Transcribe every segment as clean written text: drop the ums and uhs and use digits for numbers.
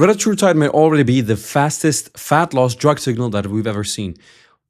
Retatrutide may already be the fastest fat loss drug signal that we've ever seen.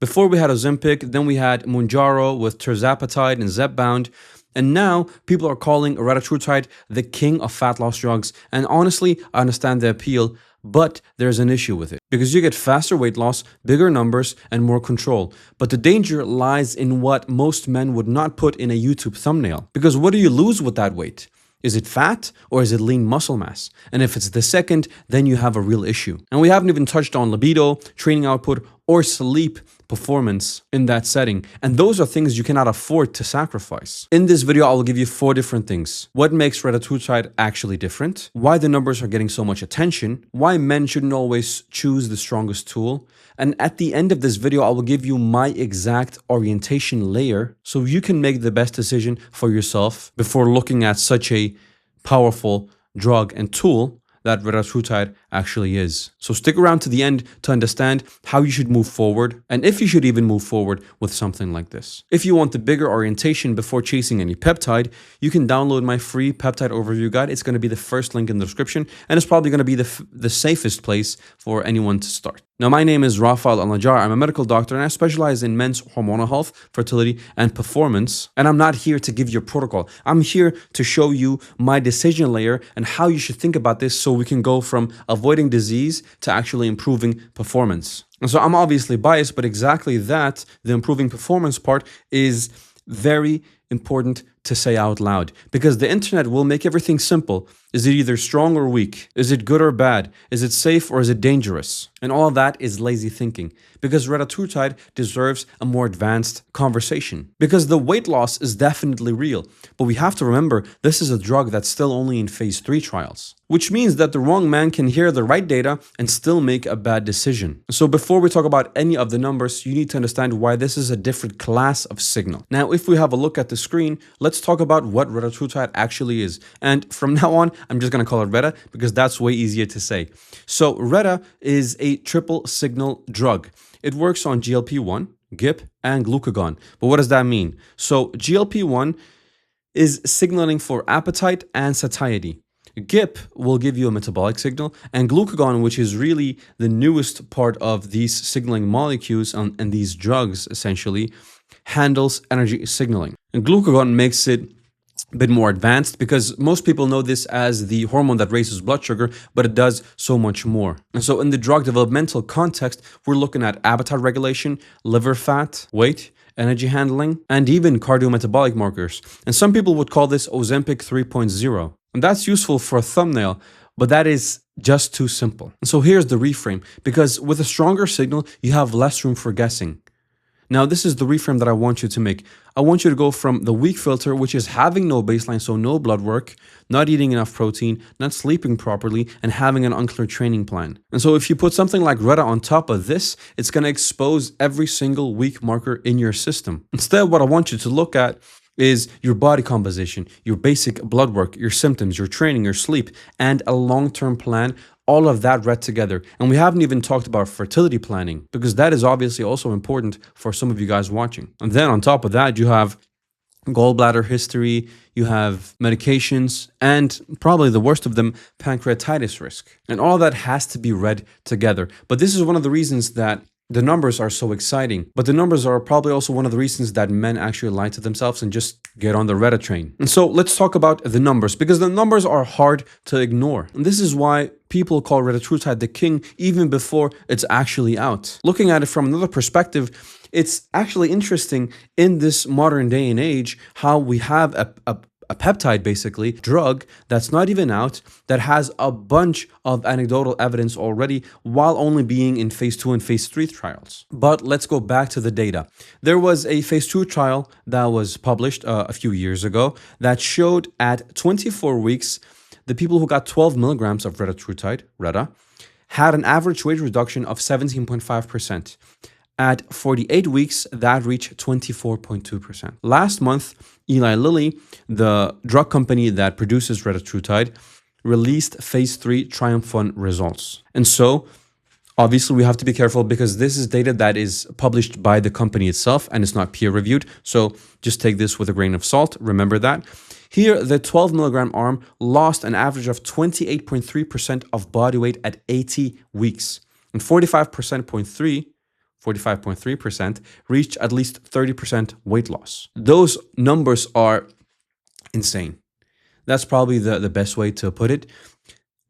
Before we had Ozempic, then we had Mounjaro with tirzepatide and Zepbound, and now people are calling Retatrutide the king of fat loss drugs. And honestly, I understand the appeal, but there's an issue with it because you get faster weight loss, bigger numbers, and more control. But the danger lies in what most men would not put in a YouTube thumbnail. Because what do you lose with that weight? Is it fat or is it lean muscle mass? And if it's the second, then you have a real issue. And we haven't even touched on libido, training output, or sleep performance in that setting. And those are things you cannot afford to sacrifice. In this video, I will give you 4 different things. What makes Retatrutide actually different? Why the numbers are getting so much attention? Why men shouldn't always choose the strongest tool? And at the end of this video, I will give you my exact orientation layer so you can make the best decision for yourself before looking at such a powerful drug and tool that Retatrutide actually is. So stick around to the end to understand how you should move forward and if you should even move forward with something like this. If you want the bigger orientation before chasing any peptide, you can download my free peptide overview guide. It's going to be the first link in the description, and it's probably going to be the safest place for anyone to start. Now, my name is Al-Najaar. I'm a medical doctor and I specialize in men's hormonal health, fertility, and performance. And I'm not here to give you a protocol. I'm here to show you my decision layer and how you should think about this so we can go from avoiding disease to actually improving performance. And so I'm obviously biased, but exactly that, the improving performance part, is very important to say out loud because the internet will make everything simple. Is it either strong or weak? Is it good or bad? Is it safe or is it dangerous? And all of that is lazy thinking because Retatrutide deserves a more advanced conversation because the weight loss is definitely real. But we have to remember this is a drug that's still only in phase 3 trials, which means that the wrong man can hear the right data and still make a bad decision. So before we talk about any of the numbers, you need to understand why this is a different class of signal. Now, if we have a look at the screen, let's talk about what Retatrutide actually is. And from now on, I'm just going to call it Reta because that's way easier to say. So Reta is a triple signal drug. It works on GLP-1, GIP, and glucagon. But what does that mean? So GLP-1 is signaling for appetite and satiety. GIP will give you a metabolic signal, and glucagon, which is really the newest part of these signaling molecules and these drugs essentially, handles energy signaling. And glucagon makes it a bit more advanced because most people know this as the hormone that raises blood sugar, but it does so much more. And so in the drug developmental context, we're looking at appetite regulation, liver fat, weight, energy handling, and even cardiometabolic markers. And some people would call this Ozempic 3.0. And that's useful for a thumbnail, but that is just too simple. And so here's the reframe, because with a stronger signal, you have less room for guessing. Now, this is the reframe that I want you to make. I want you to go from the weak filter, which is having no baseline, so no blood work, not eating enough protein, not sleeping properly, and having an unclear training plan. And so if you put something like Reta on top of this, it's going to expose every single weak marker in your system. Instead, what I want you to look at is your body composition, your basic blood work, your symptoms, your training, your sleep, and a long-term plan, all of that read together. And we haven't even talked about fertility planning because that is obviously also important for some of you guys watching. And then on top of that, you have gallbladder history, you have medications, and probably the worst of them, pancreatitis risk. And all that has to be read together. But this is one of the reasons that the numbers are so exciting, but the numbers are probably also one of the reasons that men actually lie to themselves and just get on the Reta train. And so let's talk about the numbers because the numbers are hard to ignore. And this is why people call Retatrutide the king even before it's actually out. Looking at it from another perspective, it's actually interesting in this modern day and age how we have a peptide, basically, drug that's not even out, that has a bunch of anecdotal evidence already while only being in phase 2 and phase 3 trials. But let's go back to the data. There was a phase 2 trial that was published a few years ago that showed at 24 weeks, the people who got 12 milligrams of Retatrutide, Reta, had an average weight reduction of 17.5%. At 48 weeks, that reached 24.2%. Last month, Eli Lilly, the drug company that produces Retatrutide, released phase 3 triumphant results. And so, Obviously, we have to be careful because this is data that is published by the company itself and it's not peer reviewed. So just take this with a grain of salt. Remember that. Here, the 12 milligram arm lost an average of 28.3% of body weight at 80 weeks, and 45.3% reached at least 30% weight loss. Those numbers are insane. That's probably the best way to put it.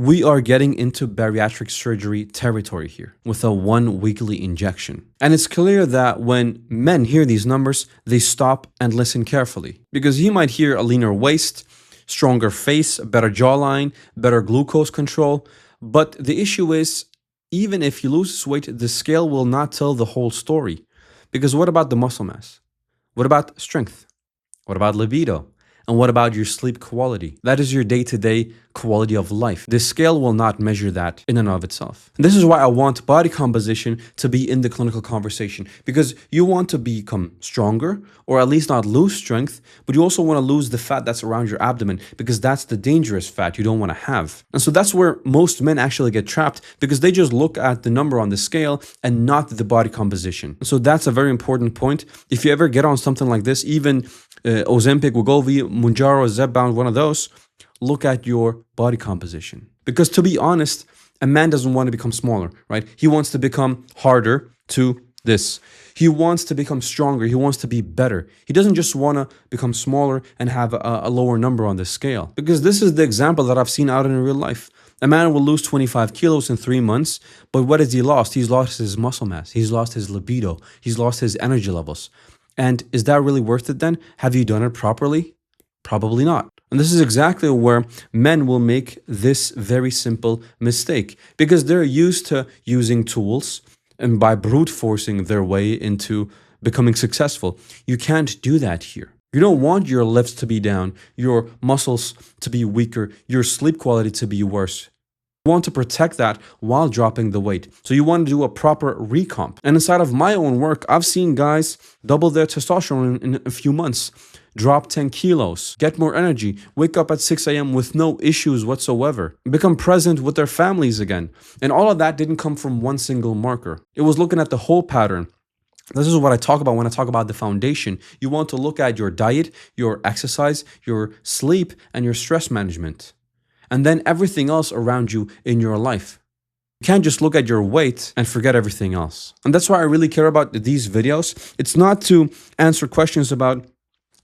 We are getting into bariatric surgery territory here with a 1 weekly injection. And it's clear that when men hear these numbers, they stop and listen carefully. Because he might hear a leaner waist, stronger face, better jawline, better glucose control. But the issue is, even if he loses weight, the scale will not tell the whole story. Because what about the muscle mass? What about strength? What about libido? And what about your sleep quality? That is your day-to-day quality of life. The scale will not measure that in and of itself. And this is why I want body composition to be in the clinical conversation, because you want to become stronger, or at least not lose strength, but you also want to lose the fat that's around your abdomen, because that's the dangerous fat you don't want to have. And so that's where most men actually get trapped, because they just look at the number on the scale and not the body composition. So that's a very important point. If you ever get on something like this, even Ozempic, Wegovy, Mounjaro, Zepbound, one of those, look at your body composition. Because to be honest, a man doesn't want to become smaller, right? He wants to become harder to this. He wants to become stronger. He wants to be better. He doesn't just want to become smaller and have a lower number on the scale. Because this is the example that I've seen out in real life. A man will lose 25 kilos in 3 months, but what has he lost? He's lost his muscle mass. He's lost his libido. He's lost his energy levels. And is that really worth it then? Have you done it properly? Probably not. And this is exactly where men will make this very simple mistake, because they're used to using tools and by brute forcing their way into becoming successful. You can't do that here. You don't want your lifts to be down, your muscles to be weaker, your sleep quality to be worse. You want to protect that while dropping the weight. So you want to do a proper recomp. And inside of my own work, I've seen guys double their testosterone in a few months, drop 10 kilos, get more energy, wake up at 6 a.m. with no issues whatsoever, become present with their families again. And all of that didn't come from one single marker. It was looking at the whole pattern. This is what I talk about when I talk about the foundation. You want to look at your diet, your exercise, your sleep, and your stress management. And then everything else around you in your life. You can't just look at your weight and forget everything else. And that's why I really care about these videos. It's not to answer questions about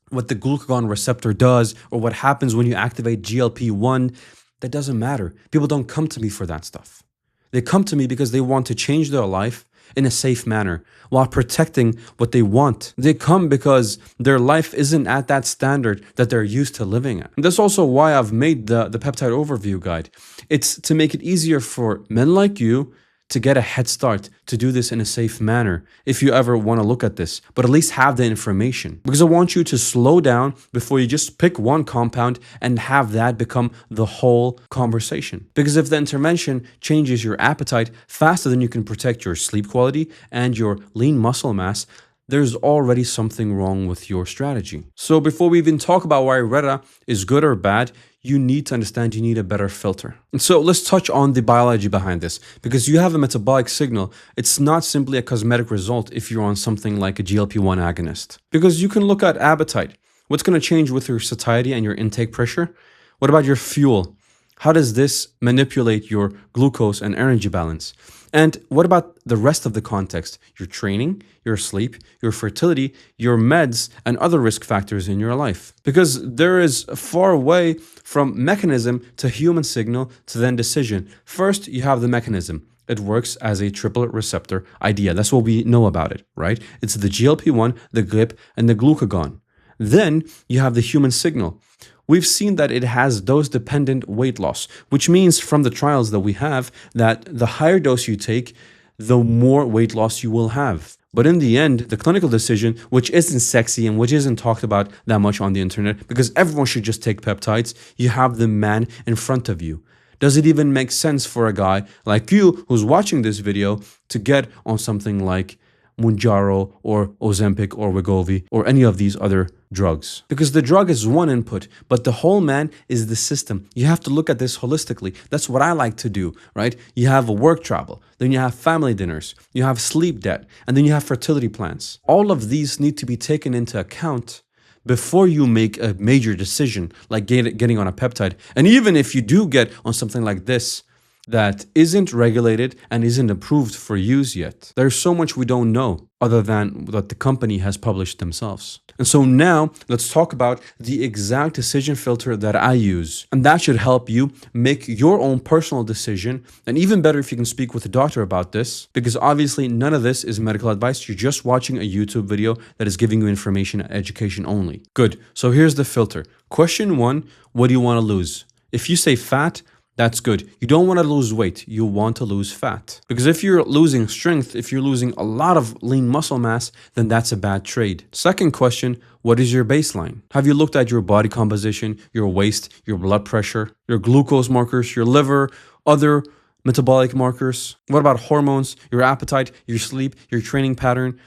what the glucagon receptor does or what happens when you activate GLP-1. That doesn't matter. People don't come to me for that stuff. They come to me because they want to change their life in a safe manner while protecting what they want. They come because their life isn't at that standard that they're used to living at. And that's also why I've made the peptide overview guide. It's to make it easier for men like you to get a head start, to do this in a safe manner if you ever want to look at this, but at least have the information. Because I want you to slow down before you just pick one compound and have that become the whole conversation. Because if the intervention changes your appetite faster than you can protect your sleep quality and your lean muscle mass, there's already something wrong with your strategy. So before we even talk about why Reta is good or bad, you need to understand you need a better filter. And so let's touch on the biology behind this, because you have a metabolic signal. It's not simply a cosmetic result if you're on something like a GLP-1 agonist. Because you can look at appetite. What's going to change with your satiety and your intake pressure? What about your fuel? How does this manipulate your glucose and energy balance? And what about the rest of the context? Your training, your sleep, your fertility, your meds, and other risk factors in your life. Because there is far away from mechanism to human signal to then decision. First, you have the mechanism. It works as a triplet receptor idea. That's what we know about it, right? It's the GLP-1, the GLP, and the glucagon. Then you have the human signal. We've seen that it has dose-dependent weight loss, which means from the trials that we have that the higher dose you take, the more weight loss you will have. But in the end, the clinical decision, which isn't sexy and which isn't talked about that much on the internet, because everyone should just take peptides, you have the man in front of you. Does it even make sense for a guy like you who's watching this video to get on something like Mounjaro or Ozempic or Wegovy or any of these other drugs. Because the drug is one input, but the whole man is the system. You have to look at this holistically. That's what I like to do, right? You have a work travel, then you have family dinners, you have sleep debt, and then you have fertility plans. All of these need to be taken into account before you make a major decision like getting on a peptide. And even if you do get on something like this that isn't regulated and isn't approved for use yet, there's so much we don't know other than what the company has published themselves. And so now let's talk about the exact decision filter that I use. And that should help you make your own personal decision. And even better if you can speak with a doctor about this, because obviously none of this is medical advice. You're just watching a YouTube video that is giving you information and education only. Good. So here's the filter. Question 1, what do you want to lose? If you say fat, that's good. You don't want to lose weight. You want to lose fat. Because if you're losing strength, if you're losing a lot of lean muscle mass, then that's a bad trade. Second question, what is your baseline? Have you looked at your body composition, your waist, your blood pressure, your glucose markers, your liver, other metabolic markers? What about hormones, your appetite, your sleep, your training pattern?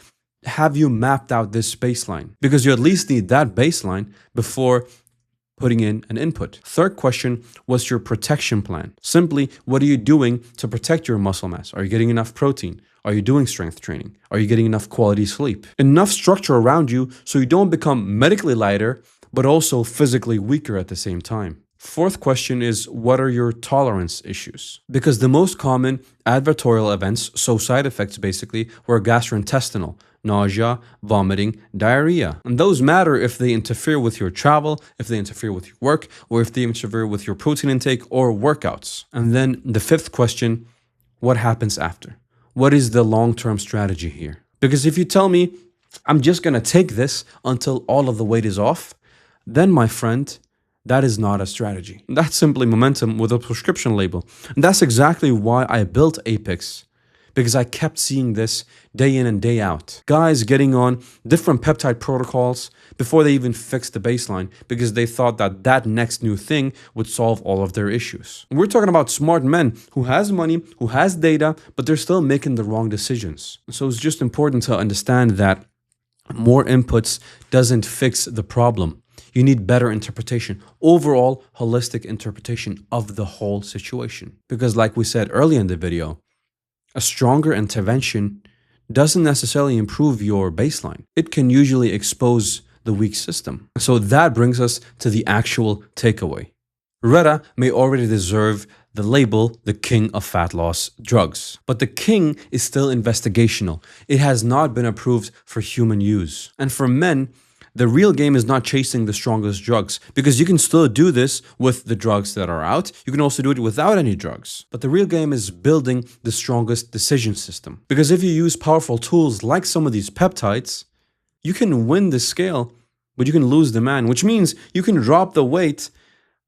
Have you mapped out this baseline? Because you at least need that baseline before putting in an input. Third question, what's your protection plan? Simply, what are you doing to protect your muscle mass? Are you getting enough protein? Are you doing strength training? Are you getting enough quality sleep? Enough structure around you so you don't become medically lighter, but also physically weaker at the same time. Fourth question is, what are your tolerance issues? Because the most common advertorial events, so side effects basically, were gastrointestinal, nausea, vomiting, diarrhea. And those matter if they interfere with your travel, if they interfere with your work, or if they interfere with your protein intake or workouts. And then the fifth question, what happens after? What is the long-term strategy here? Because if you tell me, I'm just going to take this until all of the weight is off, then my friend, that is not a strategy. That's simply momentum with a prescription label. And that's exactly why I built Apex, because I kept seeing this day in and day out. Guys getting on different peptide protocols before they even fixed the baseline because they thought that that next new thing would solve all of their issues. And we're talking about smart men who has money, who has data, but they're still making the wrong decisions. So it's just important to understand that more inputs doesn't fix the problem. You need better interpretation, overall holistic interpretation of the whole situation. Because like we said earlier in the video, a stronger intervention doesn't necessarily improve your baseline. It can usually expose the weak system. So that brings us to the actual takeaway. Reta may already deserve the label, the king of fat loss drugs. But the king is still investigational. It has not been approved for human use. And for men, the real game is not chasing the strongest drugs, because you can still do this with the drugs that are out. You can also do it without any drugs. But the real game is building the strongest decision system. Because if you use powerful tools like some of these peptides, you can win the scale, but you can lose the man, which means you can drop the weight,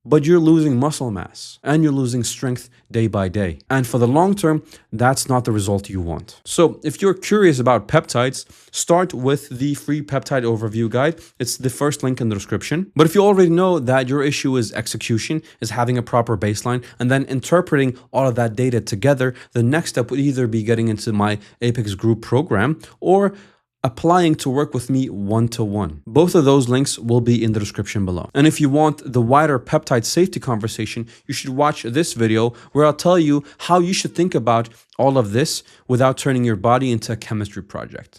but you're losing muscle mass and you're losing strength day by day. And for the long term, that's not the result you want. So if you're curious about peptides, start with the free peptide overview guide. It's the first link in the description. But if you already know that your issue is execution, is having a proper baseline, and then interpreting all of that data together, the next step would either be getting into my Apex group program or applying to work with me one-to-one. Both of those links will be in the description below. And if you want the wider peptide safety conversation, you should watch this video where I'll tell you how you should think about all of this without turning your body into a chemistry project.